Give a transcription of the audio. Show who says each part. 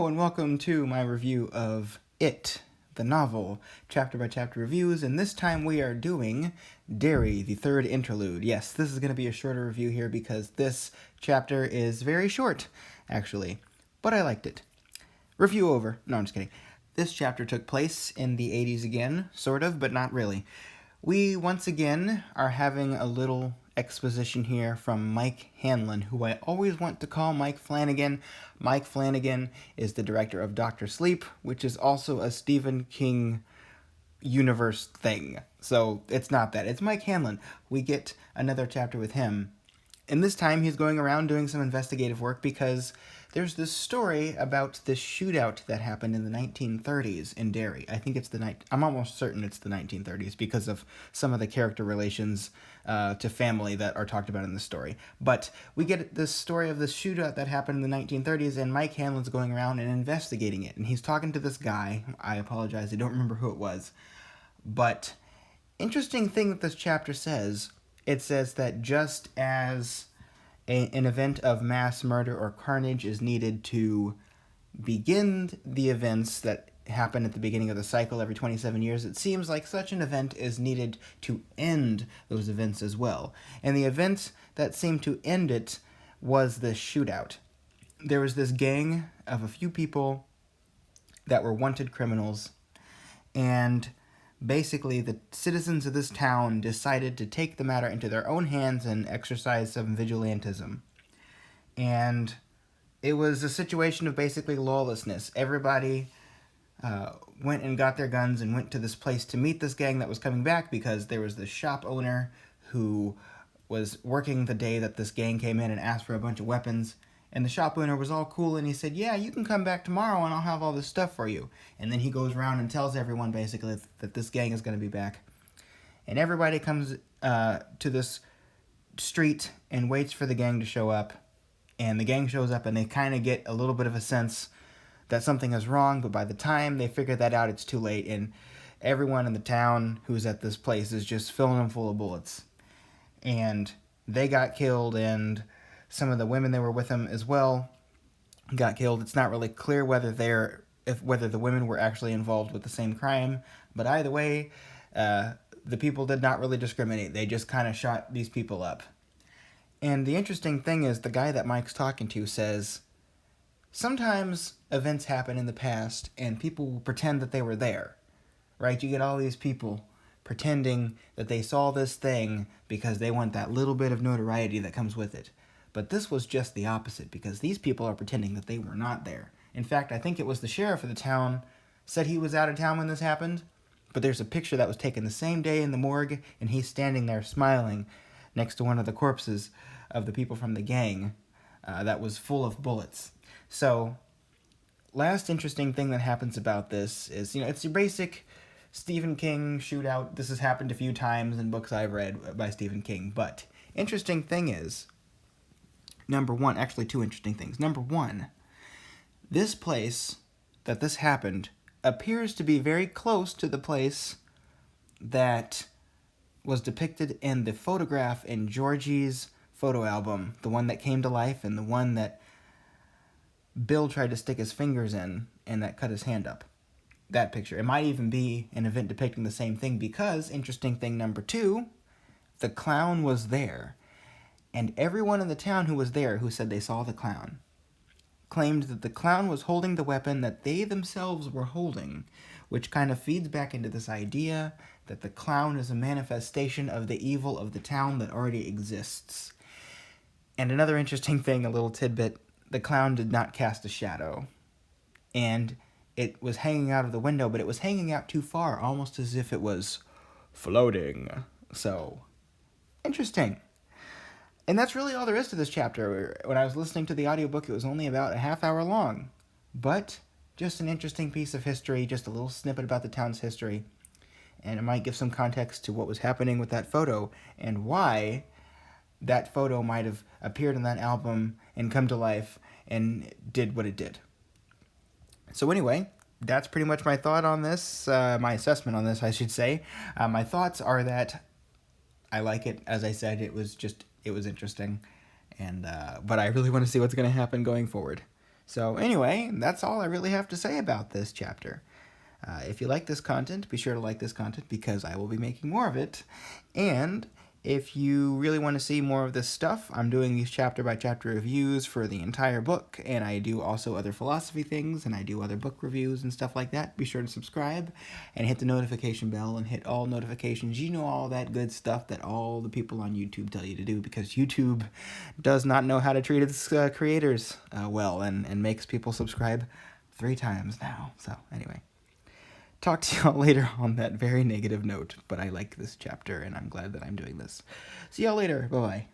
Speaker 1: Hello and welcome to my review of It, the novel, chapter-by-chapter reviews, and this time we are doing Derry, the third interlude. Yes, this is going to be a shorter review here because this chapter is very short, actually, but I liked it. Review over. No, I'm just kidding. This chapter took place in the 80s again, sort of, but not really. We, once again, are having a little exposition here from Mike Hanlon, who I always want to call Mike Flanagan. Mike Flanagan is the director of Dr. Sleep, which is also a Stephen King universe thing. So it's not that. It's Mike Hanlon. We get another chapter with him. And this time he's going around doing some investigative work because there's this story about this shootout that happened in the 1930s in Derry. I think it's I'm almost certain it's the 1930s because of some of the character relations to family that are talked about in the story. But we get this story of this shootout that happened in the 1930s, and Mike Hanlon's going around and investigating it. And he's talking to this guy. I apologize, I don't remember who it was. But interesting thing that this chapter says, it says that just as an event of mass murder or carnage is needed to begin the events that happen at the beginning of the cycle every 27 years, it seems like such an event is needed to end those events as well. And the event that seemed to end it was this shootout. There was this gang of a few people that were wanted criminals, and basically the citizens of this town decided to take the matter into their own hands and exercise some vigilantism. And it was a situation of basically lawlessness. Everybody went and got their guns and went to this place to meet this gang that was coming back because there was this shop owner who was working the day that this gang came in and asked for a bunch of weapons. And the shop owner was all cool, and he said, yeah, you can come back tomorrow and I'll have all this stuff for you. And then he goes around and tells everyone basically that this gang is going to be back. And everybody comes to this street and waits for the gang to show up. And the gang shows up and they kind of get a little bit of a sense that something is wrong, but by the time they figure that out, it's too late. And everyone in the town who's at this place is just filling them full of bullets. And they got killed, and some of the women that were with him as well got killed. It's not really clear whether the women were actually involved with the same crime, but either way, the people did not really discriminate. They just kind of shot these people up. And the interesting thing is, the guy that Mike's talking to says, sometimes events happen in the past and people will pretend that they were there, right? You get all these people pretending that they saw this thing because they want that little bit of notoriety that comes with it. But this was just the opposite, because these people are pretending that they were not there. In fact, I think it was the sheriff of the town said he was out of town when this happened, but there's a picture that was taken the same day in the morgue, and he's standing there smiling next to one of the corpses of the people from the gang that was full of bullets. So, last interesting thing that happens about this is, it's your basic Stephen King shootout. This has happened a few times in books I've read by Stephen King, but interesting thing is, number one, actually two interesting things. Number one, this place that this happened appears to be very close to the place that was depicted in the photograph in Georgie's photo album, the one that came to life and the one that Bill tried to stick his fingers in and that cut his hand up. That picture. It might even be an event depicting the same thing because, interesting thing number two, the clown was there. And everyone in the town who was there who said they saw the clown claimed that the clown was holding the weapon that they themselves were holding, which kind of feeds back into this idea that the clown is a manifestation of the evil of the town that already exists. And another interesting thing, a little tidbit, the clown did not cast a shadow. And it was hanging out of the window, but it was hanging out too far, almost as if it was floating. So, interesting. And that's really all there is to this chapter. When I was listening to the audiobook, it was only about a half hour long. But just an interesting piece of history, just a little snippet about the town's history. And it might give some context to what was happening with that photo and why that photo might have appeared in that album and come to life and did what it did. So anyway, that's pretty much my thought on this, my assessment on this, I should say. My thoughts are that I like it. As I said, it was interesting, and but I really want to see what's going to happen going forward. So anyway, that's all I really have to say about this chapter. If you like this content, be sure to like this content because I will be making more of it. And if you really want to see more of this stuff, I'm doing these chapter by chapter reviews for the entire book, and I do also other philosophy things, and I do other book reviews and stuff like that. Be sure to subscribe and hit the notification bell and hit all notifications. You know, all that good stuff that all the people on YouTube tell you to do, because YouTube does not know how to treat its creators well, and makes people subscribe 3 times now. So anyway, talk to y'all later on that very negative note, but I like this chapter and I'm glad that I'm doing this. See y'all later. Bye-bye.